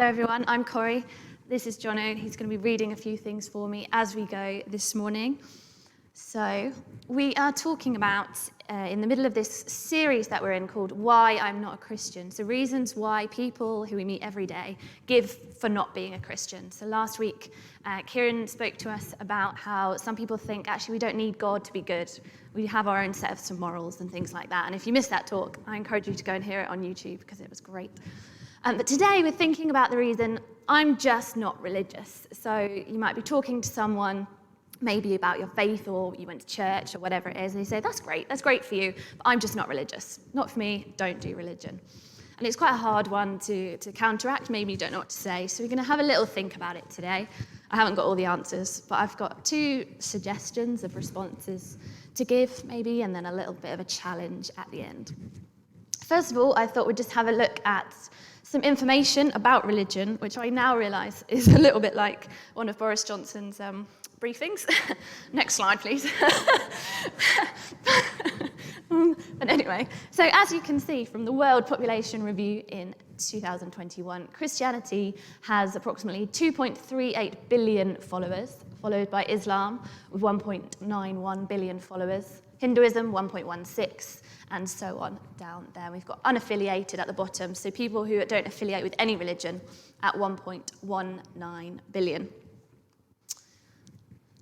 Hello everyone, I'm Kori. This is Jono. He's going to be reading a few things for me as we go this morning. So, we are talking about, in the middle of this series that we're in called Why I'm Not a Christian. So reasons why people who we meet every day give for not being a Christian. So last week, Kieran spoke to us about how some people think actually we don't need God to be good. We have our own set of some morals and things like that. And if you missed that talk, I encourage you to go and hear it on YouTube because it was great. But today we're thinking about the reason I'm just not religious. So you might be talking to someone maybe about your faith or you went to church or whatever it is and you say, that's great for you, but I'm just not religious. Not for me, don't do religion. And it's quite a hard one to counteract. Maybe you don't know what to say. So we're going to have a little think about it today. I haven't got all the answers, but I've got 2 suggestions of responses to give maybe, and then a little bit of a challenge at the end. First of all, I thought we'd just have a look at some information about religion, which I now realise is a little bit like one of Boris Johnson's briefings. Next slide, please. But anyway, so as you can see from the World Population Review in 2021, Christianity has approximately 2.38 billion followers, followed by Islam with 1.91 billion followers, Hinduism 1.16, and so on down there. We've got unaffiliated at the bottom, so people who don't affiliate with any religion at 1.19 billion.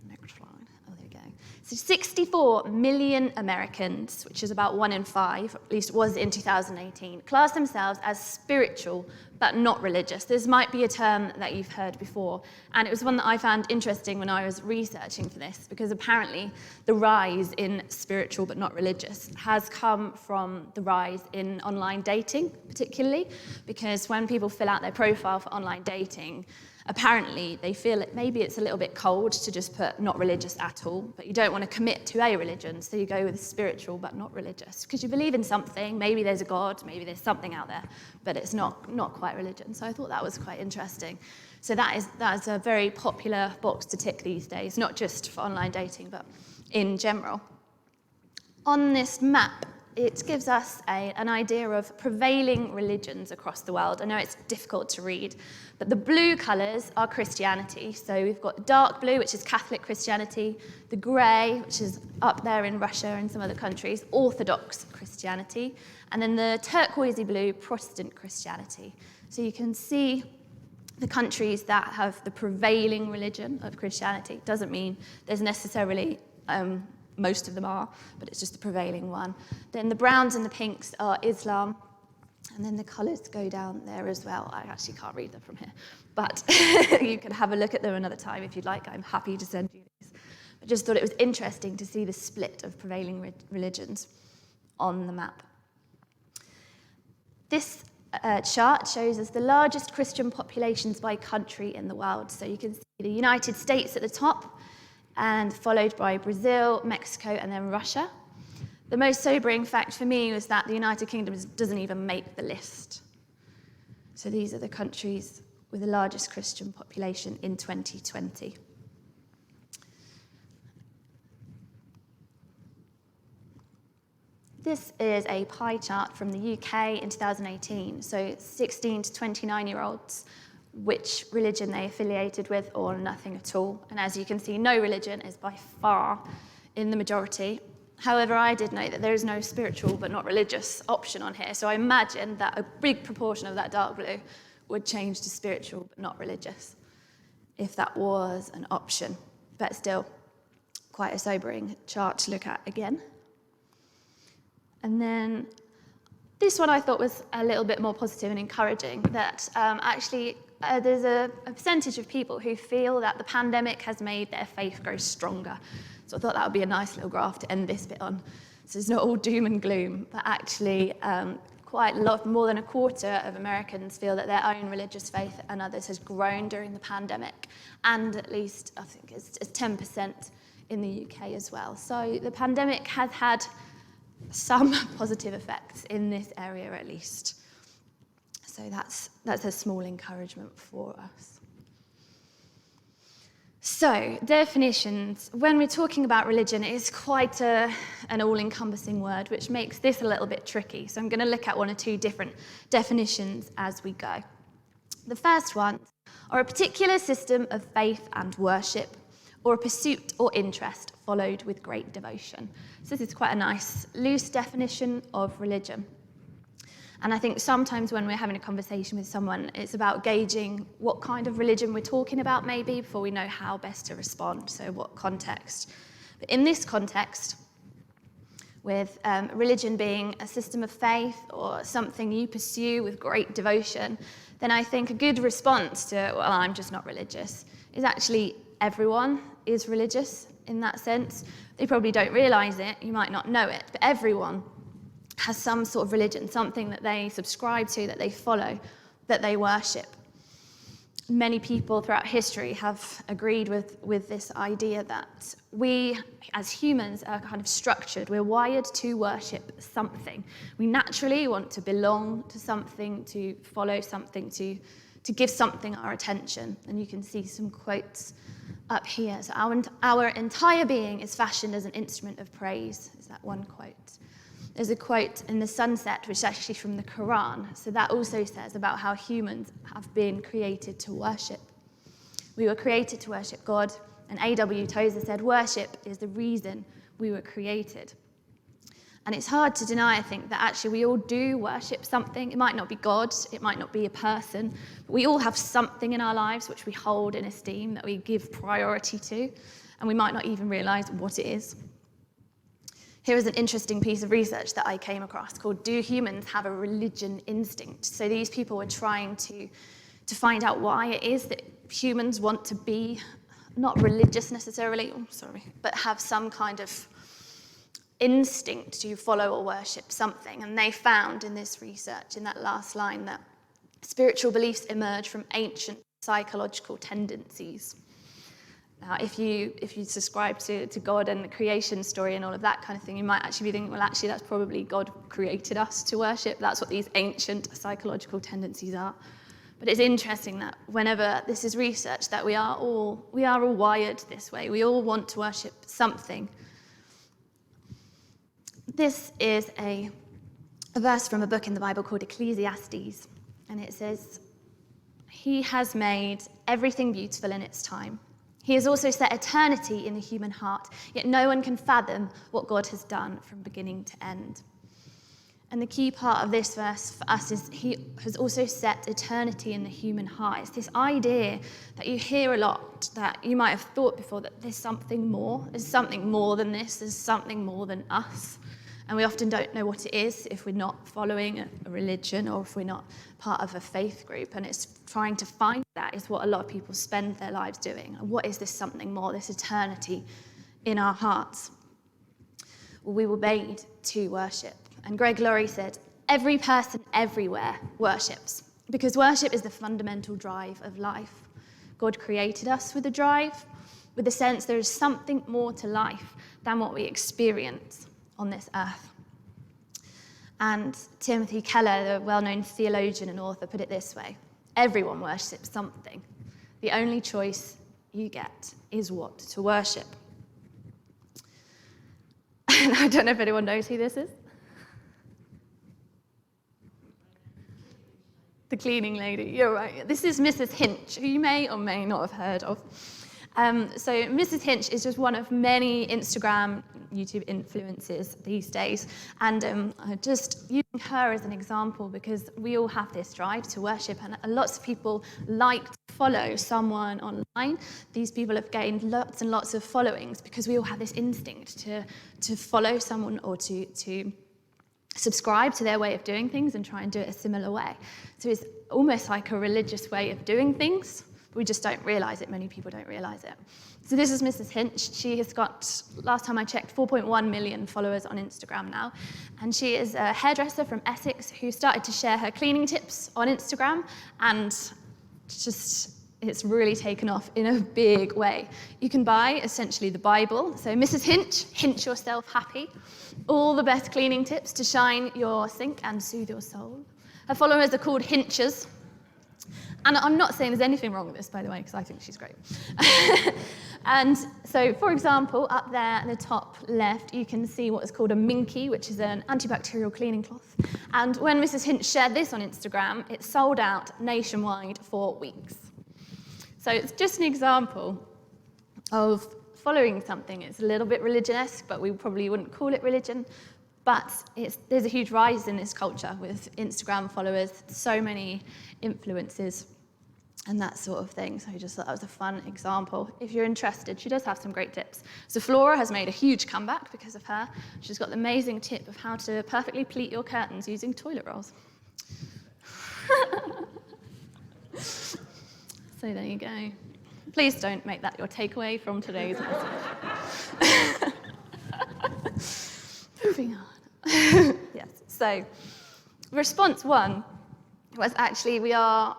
Next slide. Oh, there we go. So 64 million Americans, which is about 1 in 5, at least was in 2018, class themselves as spiritual but not religious. This might be a term that you've heard before, and it was one that I found interesting when I was researching for this, because apparently the rise in spiritual but not religious has come from the rise in online dating, particularly, because when people fill out their profile for online dating, apparently they feel that maybe it's a little bit cold to just put not religious at all, but you don't want to commit to a religion, so you go with spiritual but not religious, because you believe in something. Maybe there's a God, maybe there's something out there, but it's not quite religion. So I thought that was quite interesting. So that is a very popular box to tick these days, not just for online dating, but in general. On this map, it gives us an idea of prevailing religions across the world. I know it's difficult to read, but the blue colours are Christianity. So we've got dark blue, which is Catholic Christianity, the grey, which is up there in Russia and some other countries, Orthodox Christianity, and then the turquoisey blue, Protestant Christianity. So you can see the countries that have the prevailing religion of Christianity. Doesn't mean there's necessarily most of them are, but it's just the prevailing one. Then the browns and the pinks are Islam, and then the colours go down there as well. I actually can't read them from here, but you can have a look at them another time if you'd like. I'm happy to send you these. I just thought it was interesting to see the split of prevailing religions on the map. This chart shows us the largest Christian populations by country in the world. So you can see the United States at the top, and followed by Brazil, Mexico, and then Russia. The most sobering fact for me was that the United Kingdom doesn't even make the list. So these are the countries with the largest Christian population in 2020. This is a pie chart from the UK in 2018, so 16 to 29-year-olds, which religion they affiliated with or nothing at all. And as you can see, no religion is by far in the majority. However, I did note that there is no spiritual but not religious option on here, so I imagine that a big proportion of that dark blue would change to spiritual but not religious if that was an option. But still, quite a sobering chart to look at again. And then this one I thought was a little bit more positive and encouraging, that there's a percentage of people who feel that the pandemic has made their faith grow stronger. So I thought that would be a nice little graph to end this bit on. So it's not all doom and gloom, but actually quite a lot, more than a quarter of Americans feel that their own religious faith and others has grown during the pandemic, and at least I think it's 10% in the UK as well. So the pandemic has had some positive effects in this area at least. So that's a small encouragement for us. So, definitions. When we're talking about religion, it is quite an all-encompassing word, which makes this a little bit tricky. So I'm going to look at 1 or 2 different definitions as we go. The first one are a particular system of faith and worship, or a pursuit or interest followed with great devotion. So this is quite a nice, loose definition of religion. And I think sometimes when we're having a conversation with someone, it's about gauging what kind of religion we're talking about maybe before we know how best to respond, so what context. But in this context, with religion being a system of faith or something you pursue with great devotion, then I think a good response to, well, I'm just not religious, is actually everyone is religious in that sense. They probably don't realise it, you might not know it, but everyone has some sort of religion, something that they subscribe to, that they follow, that they worship. Many people throughout history have agreed with this idea that we, as humans, are kind of structured. We're wired to worship something. We naturally want to belong to something, to follow something, to give something our attention. And you can see some quotes up here. So our entire being is fashioned as an instrument of praise, is that one quote. There's a quote in the Sunset, which is actually from the Quran. So that also says about how humans have been created to worship. We were created to worship God. And A.W. Tozer said, worship is the reason we were created. And it's hard to deny, I think, that actually we all do worship something. It might not be God, it might not be a person, but we all have something in our lives which we hold in esteem, that we give priority to, and we might not even realise what it is. Here is an interesting piece of research that I came across called Do Humans Have a Religion Instinct? So these people were trying to find out why it is that humans want to be not religious necessarily, but have some kind of instinct to follow or worship something. And they found in this research, in that last line, that spiritual beliefs emerge from ancient psychological tendencies. Now, if you subscribe to God and the creation story and all of that kind of thing, you might actually be thinking, well, actually, that's probably God created us to worship. That's what these ancient psychological tendencies are. But it's interesting that whenever this is researched, that we are all wired this way. We all want to worship something. This is a verse from a book in the Bible called Ecclesiastes, and it says, "He has made everything beautiful in its time. He has also set eternity in the human heart, yet no one can fathom what God has done from beginning to end." And the key part of this verse for us is he has also set eternity in the human heart. It's this idea that you hear a lot, that you might have thought before, that there's something more. There's something more than this. There's something more than us. And we often don't know what it is if we're not following a religion or if we're not part of a faith group. And it's trying to find that is what a lot of people spend their lives doing. And what is this something more, this eternity in our hearts? Well, we were made to worship. And Greg Laurie said, every person everywhere worships, because worship is the fundamental drive of life. God created us with a drive, with the sense there is something more to life than what we experience on this earth. And Timothy Keller, the well-known theologian and author, put it this way: everyone worships something. The only choice you get is what to worship. And I don't know if anyone knows who this is. The cleaning lady, you're right. This is Mrs. Hinch, who you may or may not have heard of. So Mrs. Hinch is just one of many Instagram, YouTube influencers these days. And just using her as an example, because we all have this drive to worship, and lots of people like to follow someone online. These people have gained lots and lots of followings because we all have this instinct to follow someone or to subscribe to their way of doing things and try and do it a similar way. So it's almost like a religious way of doing things. We just don't realise it. Many people don't realise it. So this is Mrs. Hinch. She has got, last time I checked, 4.1 million followers on Instagram now. And she is a hairdresser from Essex who started to share her cleaning tips on Instagram, and it's really taken off in a big way. You can buy, essentially, the Bible. So Mrs. Hinch, hinch yourself happy. All the best cleaning tips to shine your sink and soothe your soul. Her followers are called Hinchers. And I'm not saying there's anything wrong with this, by the way, because I think she's great. And so, for example, up there at the top left, you can see what is called a minky, which is an antibacterial cleaning cloth. And when Mrs. Hinch shared this on Instagram, it sold out nationwide for weeks. So it's just an example of following something. It's a little bit religion-esque, but we probably wouldn't call it religion. But there's a huge rise in this culture with Instagram followers, so many influences and that sort of thing. So I just thought that was a fun example. If you're interested, she does have some great tips. So Flora has made a huge comeback because of her. She's got the amazing tip of how to perfectly pleat your curtains using toilet rolls. So there you go. Please don't make that your takeaway from today's message. Moving on. Yes, so response one was actually we are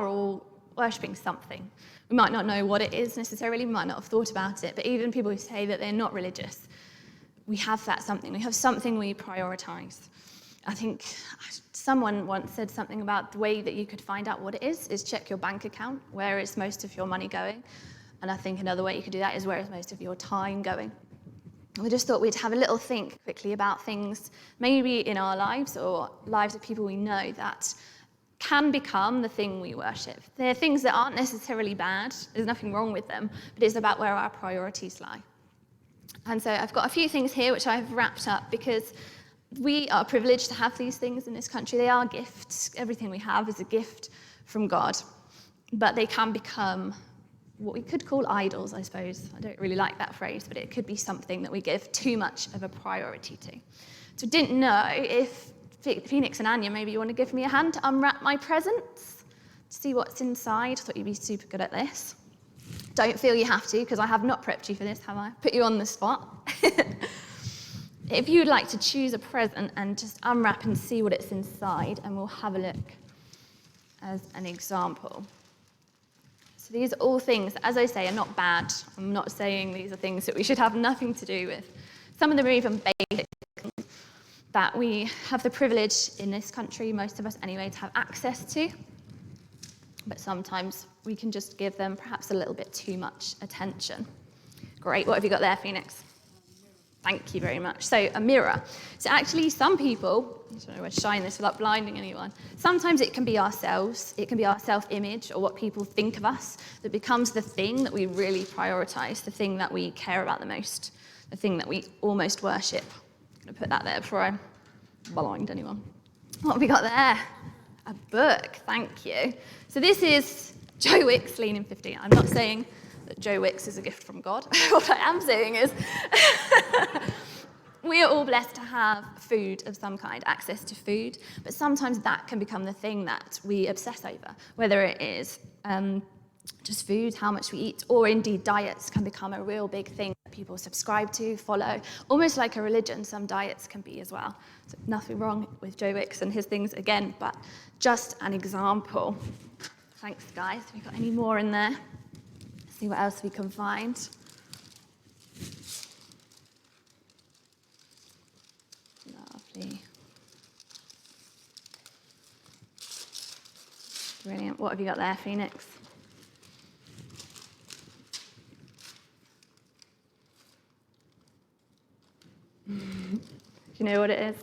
all worshipping something. We might not know what it is necessarily, we might not have thought about it, but even people who say that they're not religious, we have that something. We have something we prioritize. I think someone once said something about the way that you could find out what it is check your bank account, where is most of your money going? And I think another way you could do that is where is most of your time going? We just thought we'd have a little think quickly about things, maybe in our lives or lives of people we know that can become the thing we worship. They're things that aren't necessarily bad, there's nothing wrong with them, but it's about where our priorities lie. And so I've got a few things here which I've wrapped up because we are privileged to have these things in this country. They are gifts. Everything we have is a gift from God, but they can become what we could call idols, I suppose. I don't really like that phrase, but it could be something that we give too much of a priority to. So didn't know if Phoenix and Anya, maybe you want to give me a hand to unwrap my presents, to see what's inside. I thought you'd be super good at this. Don't feel you have to, because I have not prepped you for this, have I? Put you on the spot. If you would like to choose a present and just unwrap and see what it's inside, and we'll have a look as an example. So these are all things that, as I say, are not bad. I'm not saying these are things that we should have nothing to do with. Some of them are even basic things that we have the privilege in this country, most of us anyway, to have access to. But sometimes we can just give them perhaps a little bit too much attention. Great, what have you got there, Phoenix? Thank you very much. So a mirror. So actually some people, I don't know where to shine this without blinding anyone, sometimes it can be ourselves, it can be our self-image or what people think of us that becomes the thing that we really prioritize, the thing that we care about the most, the thing that we almost worship. I'm going to put that there before I blind anyone. What have we got there? A book, thank you. So this is Joe Wicks, Lean in 15. I'm not saying that Joe Wicks is a gift from God. What I am saying is we are all blessed to have food of some kind, access to food, but sometimes that can become the thing that we obsess over, whether it is just food, how much we eat, or indeed diets can become a real big thing that people subscribe to, follow, almost like a religion. Some diets can be as well. So nothing wrong with Joe Wicks and his things again, but just an example. Thanks, guys. Have we got any more in there? See what else we can find. Lovely. Brilliant. What have you got there, Phoenix? Do you know what it is?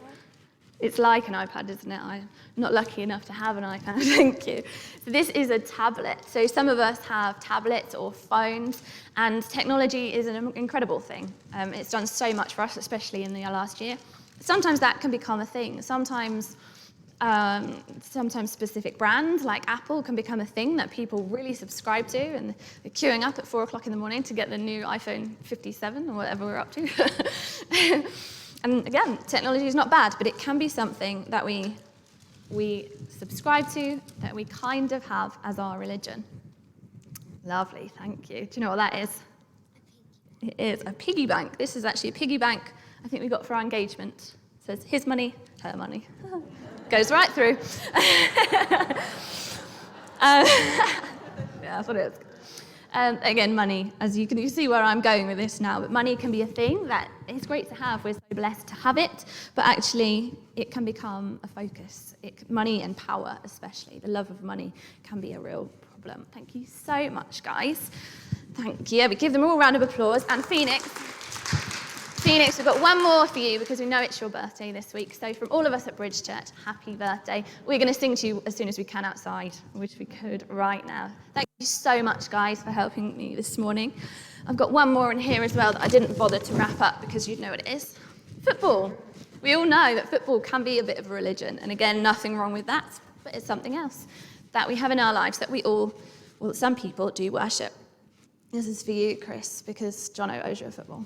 It's like an iPad, isn't it? I'm not lucky enough to have an iPad, thank you. So this is a tablet. So some of us have tablets or phones, and technology is an incredible thing. It's done so much for us, especially in the last year. Sometimes that can become a thing. Sometimes specific brands like Apple can become a thing that people really subscribe to, and they're queuing up at 4 o'clock in the morning to get the new iPhone 57 or whatever we're up to. And again, technology is not bad, but it can be something that we subscribe to, that we kind of have as our religion. Lovely, thank you. Do you know what that is? It is a piggy bank. This is actually a piggy bank I think we got for our engagement. It says, his money, her money. Goes right through. Yeah, that's what it is. Again, money, as you can see where I'm going with this now, but money can be a thing that is great to have. We're so blessed to have it, but actually it can become a focus. Money and power especially, the love of money can be a real problem. Thank you so much, guys. Thank you. We give them all a round of applause. And Phoenix, we've got one more for you because we know it's your birthday this week. So from all of us at Bridge Church, happy birthday. We're going to sing to you as soon as we can outside, which we could right now. Thank you so much, guys, for helping me this morning. I've got one more in here as well that I didn't bother to wrap up because you'd know what it is. Football. We all know that football can be a bit of a religion. And again, nothing wrong with that, but it's something else that we have in our lives that we all, well, some people do worship. This is for you, Chris, because Jono owes you a football.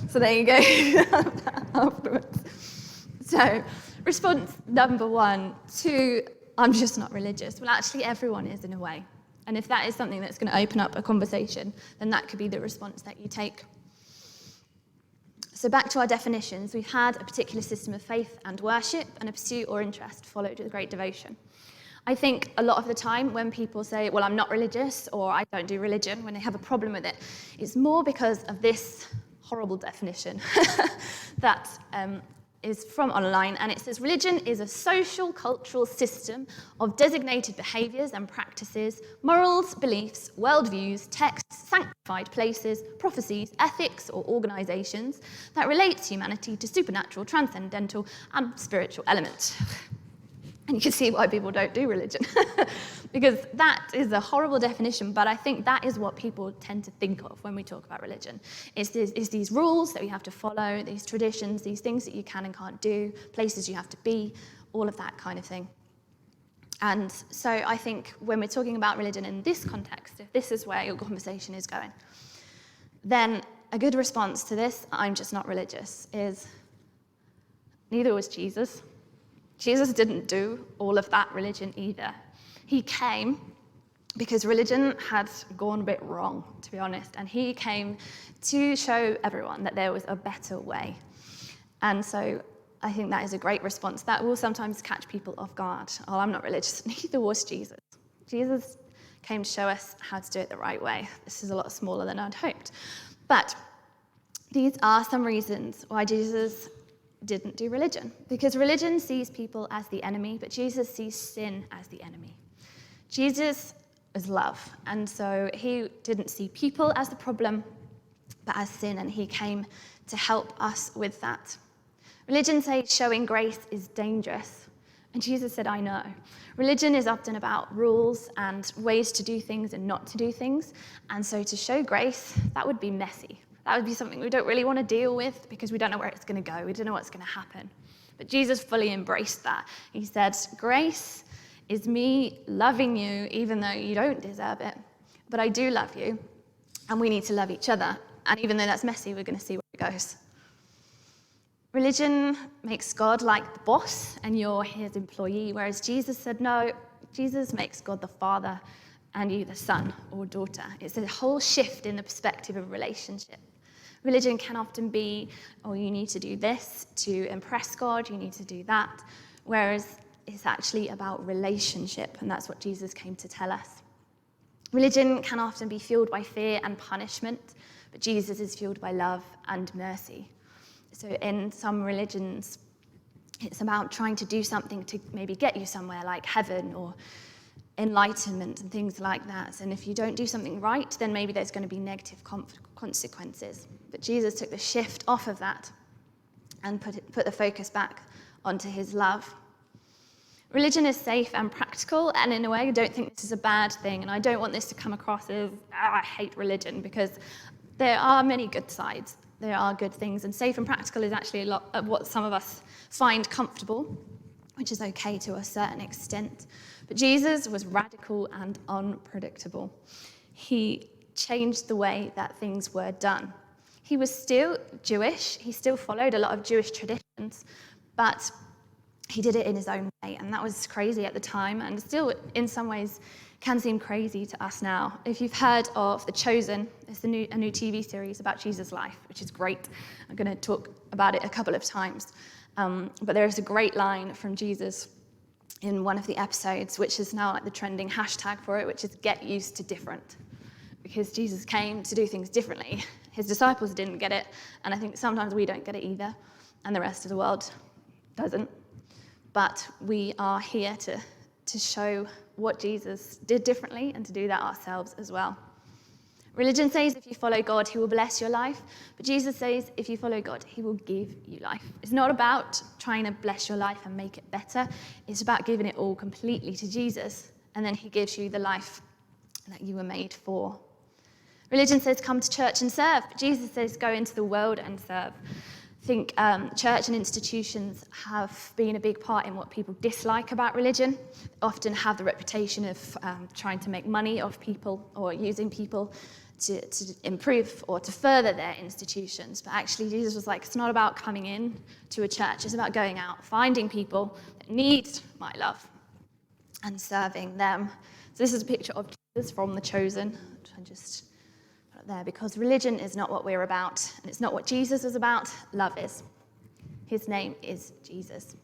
So there you go. Afterwards. So response number 1 to I'm just not religious. Well, actually, everyone is in a way. And if that is something that's going to open up a conversation, then that could be the response that you take. So back to our definitions. We've had a particular system of faith and worship, and a pursuit or interest followed with great devotion. I think a lot of the time when people say, well, I'm not religious, or I don't do religion, when they have a problem with it, it's more because of this horrible definition that is from online, and it says, religion is a social, cultural system of designated behaviours and practices, morals, beliefs, worldviews, texts, sanctified places, prophecies, ethics, or organisations that relates humanity to supernatural, transcendental, and spiritual elements. And you can see why people don't do religion, because that is a horrible definition, but I think that is what people tend to think of when we talk about religion. It's these rules that we have to follow, these traditions, these things that you can and can't do, places you have to be, all of that kind of thing. And so I think when we're talking about religion in this context, if this is where your conversation is going, then a good response to this, I'm just not religious, is neither was Jesus. Jesus didn't do all of that religion either. He came because religion had gone a bit wrong, to be honest, and he came to show everyone that there was a better way. And so I think that is a great response. That will sometimes catch people off guard. Oh, I'm not religious. Neither was Jesus. Jesus came to show us how to do it the right way. This is a lot smaller than I'd hoped. But these are some reasons why Jesus didn't do religion, because religion sees people as the enemy, but Jesus sees sin as the enemy. Jesus is love, and so he didn't see people as the problem, but as sin, and he came to help us with that. Religion says showing grace is dangerous, and Jesus said, I know. Religion is often about rules and ways to do things and not to do things, and so to show grace, that would be messy. That would be something we don't really want to deal with because we don't know where it's going to go. We don't know what's going to happen. But Jesus fully embraced that. He said, grace is me loving you even though you don't deserve it. But I do love you, and we need to love each other. And even though that's messy, we're going to see where it goes. Religion makes God like the boss and you're his employee, whereas Jesus said, no, Jesus makes God the Father and you the son or daughter. It's a whole shift in the perspective of relationship. Religion can often be, oh, you need to do this to impress God, you need to do that, whereas it's actually about relationship, and that's what Jesus came to tell us. Religion can often be fueled by fear and punishment, but Jesus is fueled by love and mercy. So in some religions, it's about trying to do something to maybe get you somewhere like heaven or enlightenment and things like that. And if you don't do something right, then maybe there's going to be negative consequences. But Jesus took the shift off of that and put the focus back onto his love. Religion is safe and practical, and in a way, I don't think this is a bad thing, and I don't want this to come across as, I hate religion, because there are many good sides. There are good things, and safe and practical is actually a lot of what some of us find comfortable, which is okay to a certain extent. But Jesus was radical and unpredictable. He changed the way that things were done. He was still Jewish. He still followed a lot of Jewish traditions, but he did it in his own way, and that was crazy at the time, and still, in some ways, can seem crazy to us now. If you've heard of The Chosen, it's a new TV series about Jesus' life, which is great. I'm going to talk about it a couple of times. But there is a great line from Jesus in one of the episodes, which is now like the trending hashtag for it, which is get used to different. Because Jesus came to do things differently. His disciples didn't get it, and I think sometimes we don't get it either, and the rest of the world doesn't. But we are here to to show what Jesus did differently and to do that ourselves as well. Religion says if you follow God, he will bless your life. But Jesus says if you follow God, he will give you life. It's not about trying to bless your life and make it better. It's about giving it all completely to Jesus. And then he gives you the life that you were made for. Religion says come to church and serve. But Jesus says go into the world and serve. I think church and institutions have been a big part in what people dislike about religion. They often have the reputation of trying to make money off people or using people to improve or to further their institutions. But actually, Jesus was like, it's not about coming in to a church. It's about going out, finding people that need my love and serving them. So this is a picture of Jesus from The Chosen, which I just put up there, because religion is not what we're about, and it's not what Jesus was about. Love is. His name is Jesus.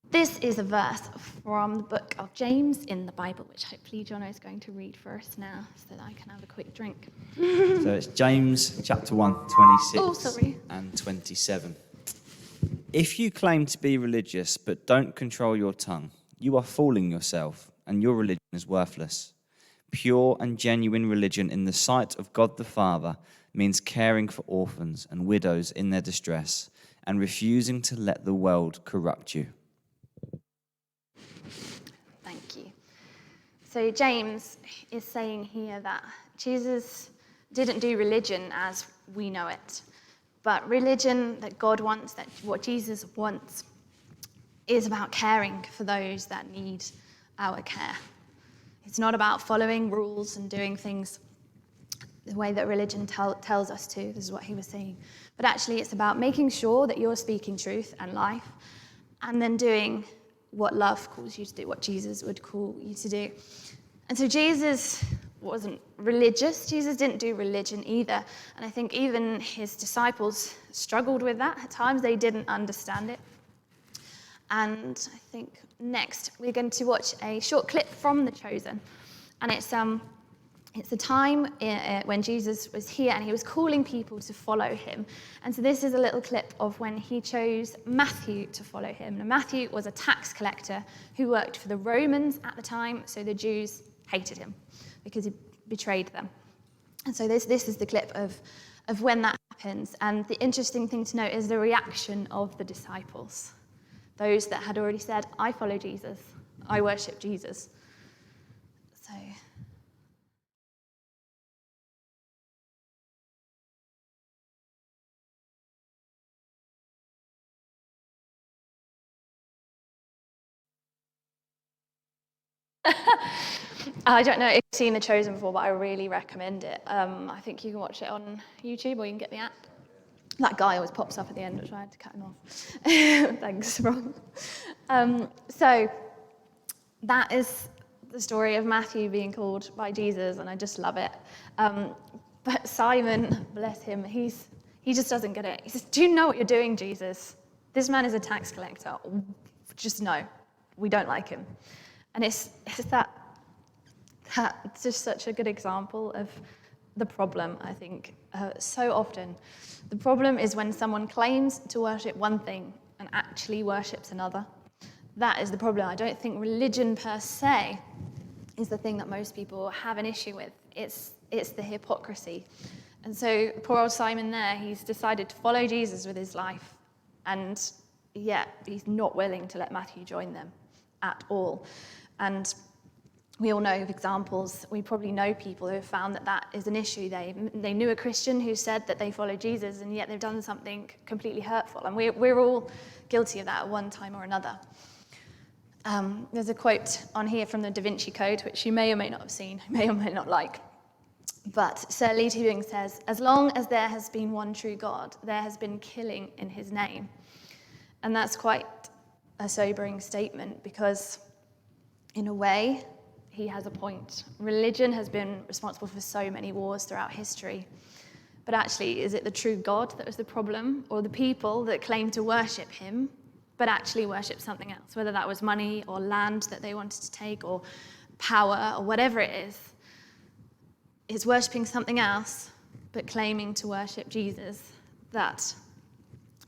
This is a verse from the book of James in the Bible, which hopefully Jono is going to read for us now so that I can have a quick drink. So it's James chapter 1, 26 and 27. If you claim to be religious but don't control your tongue, you are fooling yourself, and your religion is worthless. Pure and genuine religion in the sight of God the Father means caring for orphans and widows in their distress and refusing to let the world corrupt you. Thank you. So James is saying here that Jesus didn't do religion as we know it, but religion that God wants, that what Jesus wants, is about caring for those that need our care. It's not about following rules and doing things the way that religion tells us to. This is what he was saying. But actually, it's about making sure that you're speaking truth and life, and then doing what love calls you to do, what Jesus would call you to do. And so Jesus wasn't religious. Jesus didn't do religion either. And I think even his disciples struggled with that. At times, they didn't understand it. And I think next we're going to watch a short clip from The Chosen. And it's a time when Jesus was here and he was calling people to follow him. And so this is a little clip of when he chose Matthew to follow him. Now, Matthew was a tax collector who worked for the Romans at the time, so the Jews hated him because he betrayed them. And so this is the clip of when that happens. And the interesting thing to note is the reaction of the disciples. Those that had already said, I follow Jesus, I worship Jesus. So I don't know if you've seen The Chosen before, but I really recommend it. I think you can watch it on YouTube or you can get the app. That guy always pops up at the end, which I had to cut him off. Thanks, Rob. So that is the story of Matthew being called by Jesus, and I just love it. But Simon, bless him, he just doesn't get it. He says, do you know what you're doing, Jesus? This man is a tax collector. Just no, we don't like him. And it's that's just such a good example of the problem, I think. So often, the problem is when someone claims to worship one thing and actually worships another. That is the problem. I don't think religion per se is the thing that most people have an issue with. It's the hypocrisy. And so poor old Simon there, he's decided to follow Jesus with his life, and yet he's not willing to let Matthew join them at all. And we all know of examples. We probably know people who have found that is an issue. They knew a Christian who said that they follow Jesus, and yet they've done something completely hurtful. And we're all guilty of that at one time or another. There's a quote on here from the Da Vinci Code, which you may or may not have seen, may or may not like. But Sir Lee Tubing says, as long as there has been one true God, there has been killing in his name. And that's quite a sobering statement, because in a way, he has a point. Religion has been responsible for so many wars throughout history. But actually, is it the true God that was the problem, or the people that claim to worship him, but actually worship something else, whether that was money or land that they wanted to take, or power, or whatever it is? It's worshipping something else, but claiming to worship Jesus. That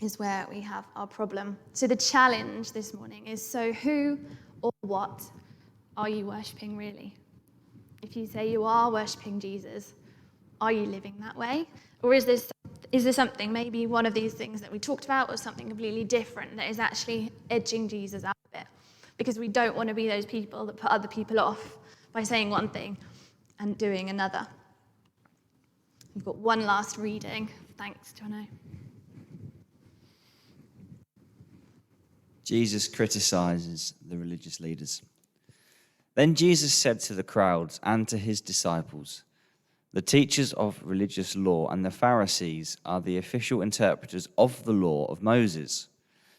is where we have our problem. So the challenge this morning is, so who or what are you worshipping really? If you say you are worshipping Jesus, are you living that way? Or is there something, maybe one of these things that we talked about, or something completely different that is actually edging Jesus out of it? Because we don't want to be those people that put other people off by saying one thing and doing another. We've got one last reading. Thanks, Jono. Jesus criticizes the religious leaders. Then Jesus said to the crowds and to his disciples, "The teachers of religious law and the Pharisees are the official interpreters of the law of Moses.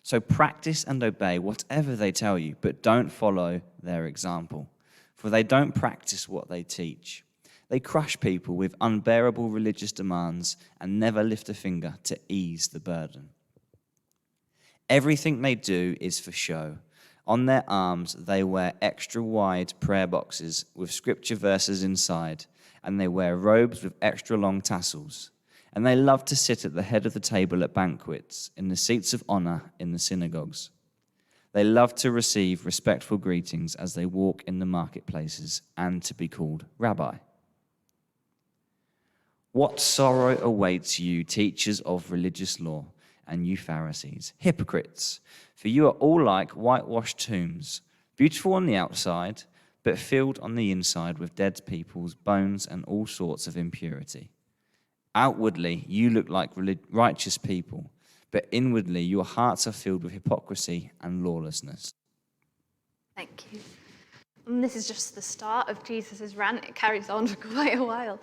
So practice and obey whatever they tell you, but don't follow their example, for they don't practice what they teach. They crush people with unbearable religious demands and never lift a finger to ease the burden. Everything they do is for show. On their arms, they wear extra wide prayer boxes with scripture verses inside, and they wear robes with extra long tassels. And they love to sit at the head of the table at banquets, in the seats of honor in the synagogues. They love to receive respectful greetings as they walk in the marketplaces and to be called Rabbi. What sorrow awaits you, teachers of religious law, and you Pharisees, hypocrites, for you are all like whitewashed tombs, beautiful on the outside, but filled on the inside with dead people's bones and all sorts of impurity. Outwardly, you look like righteous people, but inwardly your hearts are filled with hypocrisy and lawlessness." Thank you. And this is just the start of Jesus' rant. It carries on for quite a while.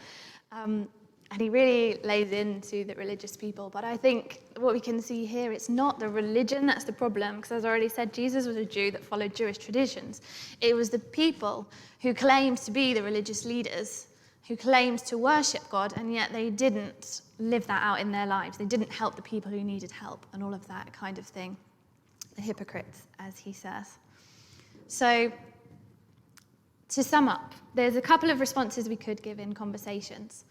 And he really lays into the religious people. But I think what we can see here, it's not the religion that's the problem, because as I already said, Jesus was a Jew that followed Jewish traditions. It was the people who claimed to be the religious leaders, who claimed to worship God, and yet they didn't live that out in their lives. They didn't help the people who needed help and all of that kind of thing. The hypocrites, as he says. So, to sum up, there's a couple of responses we could give in conversations.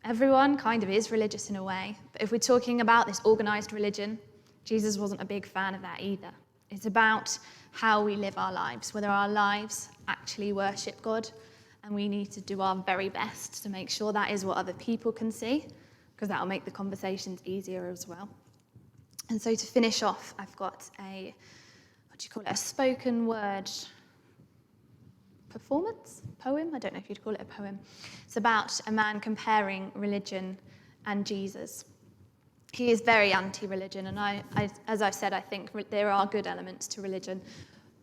Everyone kind of is religious in a way, but if we're talking about this organized religion, Jesus wasn't a big fan of that either. It's about how we live our lives, whether our lives actually worship God, and we need to do our very best to make sure that is what other people can see, because that'll make the conversations easier as well. And so to finish off, I've got a spoken word performance? Poem? I don't know if you'd call it a poem. It's about a man comparing religion and Jesus. He is very anti-religion, and as I've said, I think there are good elements to religion,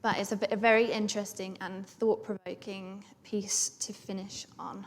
but it's a very interesting and thought-provoking piece to finish on.